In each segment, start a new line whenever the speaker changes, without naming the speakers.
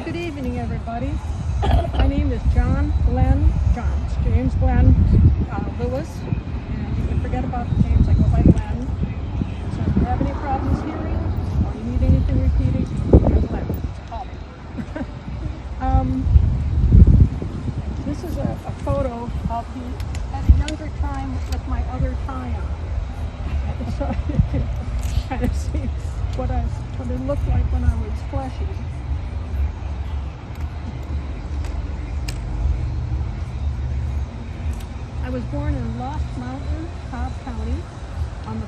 Well, good evening, everybody. My name is James Glenn Lewis, and you can forget about the James. I go by Glenn. So if you have any problems hearing or you need anything repeating, you're Glenn. Call me. This is a photo of me at a younger time with my other tie on. So you can kind of see what it looked like when I was fleshy. I was born in Lost Mountain, Cobb County, on the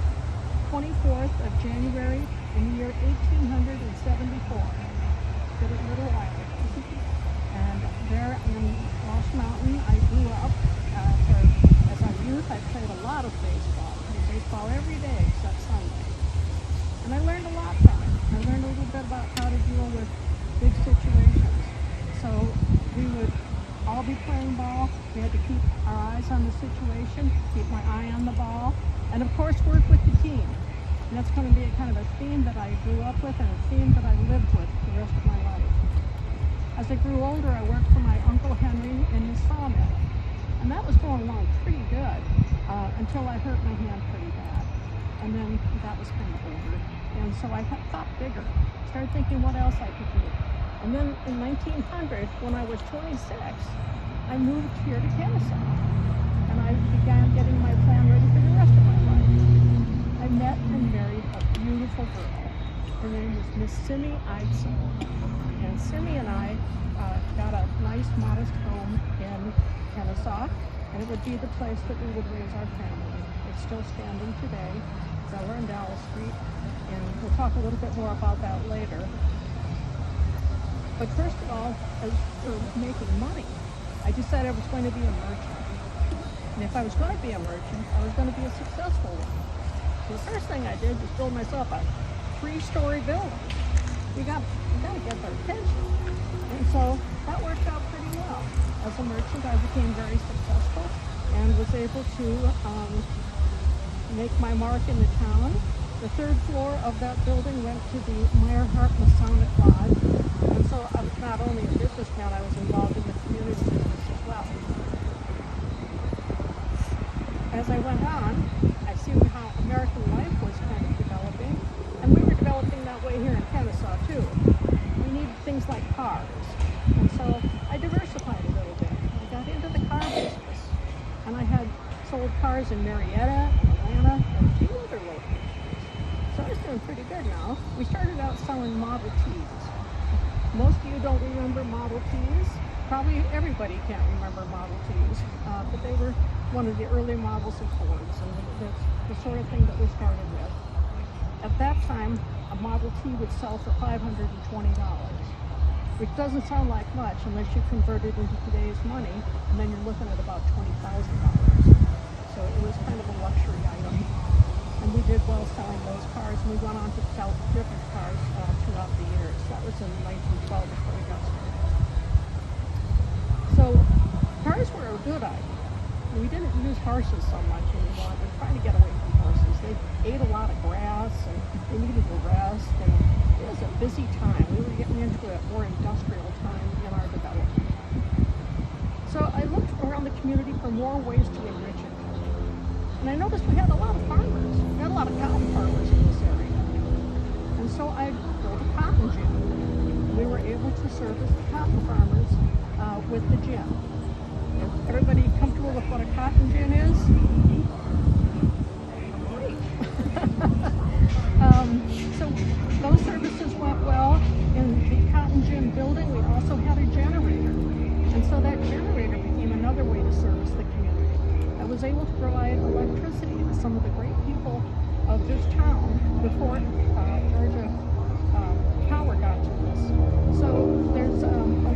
24th of January in the year 1874. Did it a little while. And there in Lost Mountain, I grew up. As a youth, I played a lot of baseball. I played baseball every day except Sunday. And I learned a lot from it. I learned a little bit about how to deal with big situations. So we would all be playing ball. We had to keep our eyes on the situation, keep my eye on the ball, and of course work with the team. And that's going to be a kind of a theme that I grew up with and a theme that I lived with the rest of my life. As I grew older, I worked for my Uncle Henry in his sawmill. And that was going along pretty good until I hurt my hand pretty bad. And then that was kind of over. And so I thought bigger, started thinking what else I could do. And then in 1900, when I was 26, I moved here to Kennesaw. And I began getting my plan ready for the rest of my life. I met and married a beautiful girl. Her name was Miss Simmy Eidson. And Simmy and I got a nice, modest home in Kennesaw, and it would be the place that we would raise our family. It's still standing today, Zeller and Dowell Street, and we'll talk a little bit more about that later. But first of all, as for making money, I decided I was going to be a merchant. And if I was going to be a merchant, I was going to be a successful one. So the first thing I did was build myself a 3-story building. You got to get their attention. And so that worked out pretty well. As a merchant, I became very successful and was able to make my mark in the town. The 3rd floor of that building went to the Meyerhart Masonic Lodge. And so I was not only a businessman, I was involved in the community business as well. As I went on, I see how American life was kind of developing. And we were developing that way here in Kennesaw too. We needed things like cars. And so I diversified a little bit. I got into the car business. And I had sold cars in Marietta, Atlanta, and a few other locations. So I was doing pretty good now. We started out selling Model Ts. Most of you don't remember Model Ts. Probably everybody can't remember Model Ts. But they were one of the early models of Fords. And that's the sort of thing that we started with. At that time, a Model T would sell for $520, which doesn't sound like much unless you convert it into today's money, and then you're looking at about $20,000. So it was kind of a luxury item. And we did well selling those cars, and we went on to sell different cars throughout the years. That was in 1912 before we got started. So cars were a good item. We didn't use horses so much anymore. We're trying to get away from horses. They ate a lot of grass, and they needed to rest, and it was a busy time. We were getting into a more industrial time in our development. So I looked around the community for more ways to enrich it. And I noticed we had a lot of farmers. We had a lot of cotton farmers in this area. And so I built a cotton gin. We were able to service the cotton farmers with the gin. Is everybody comfortable with what a cotton gin is? Great. So those services went well. In the cotton gin building, we also had a generator. And so that generator became another way to service the community. I was able to provide electricity to some of the great people of this town before Georgia Power got to us. So there's a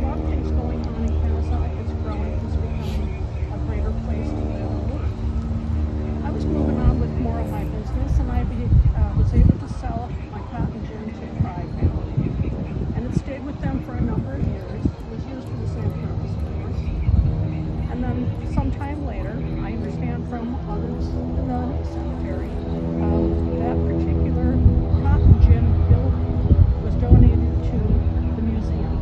lot of things going on in Kennesaw. It's growing. It's becoming a greater place to live and work. I was moving on with more of my business, and I was able to sell my cotton gin to Pride Family. And it stayed with them for a number of years. It was used for the same purpose, of course. And then sometime later, I understand from others in the cemetery, that particular cotton gin building was donated to the museum.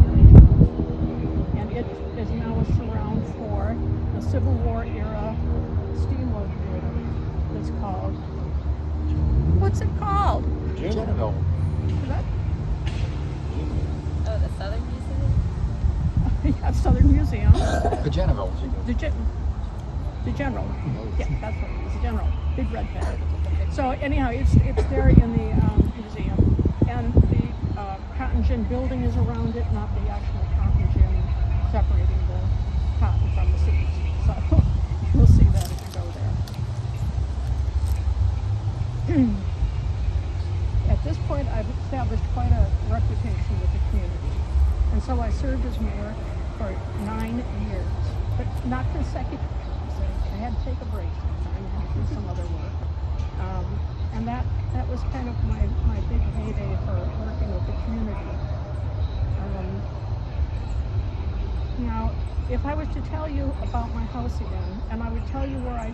Southern Museum.
The general.
The general. Yeah, that's what it is. The general. Big red pen. So anyhow, it's there in the museum, and the cotton gin building is around it, not the actual cotton gin separating the cotton from the seeds. So you'll see that if you go there. At this point, I've established quite a reputation with the community, and so I served as mayor for 9 years, but not consecutive. So I had to take a break sometime and do some other work. And that was kind of my big heyday for working with the community. Now, if I was to tell you about my house again, and I would tell you where I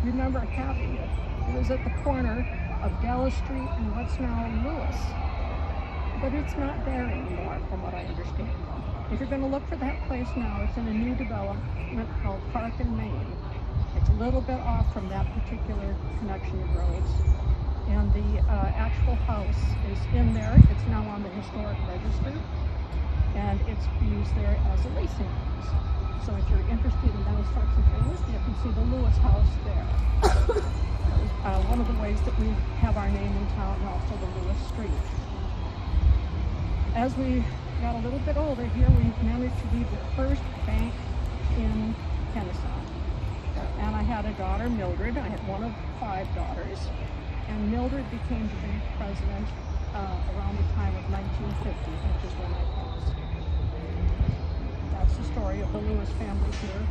remember having it, it was at the corner of Della Street and what's now Lewis. But it's not there anymore, from what I understand. If you're going to look for that place now, it's in a new development called Park and Main. It's a little bit off from that particular connection of roads. And the actual house is in there. It's now on the historic register. And it's used there as a racing house. So if you're interested in those sorts of things, you can see the Lewis house there. That was one of the ways that we have our name in town, and also the Lewis Street. As we got a little bit older here, we managed to be the first bank in Kennesaw. And I had a daughter, Mildred. I had one of 5 daughters. And Mildred became the bank president around the time of 1950, which is when I passed. That's the story of the Lewis family here.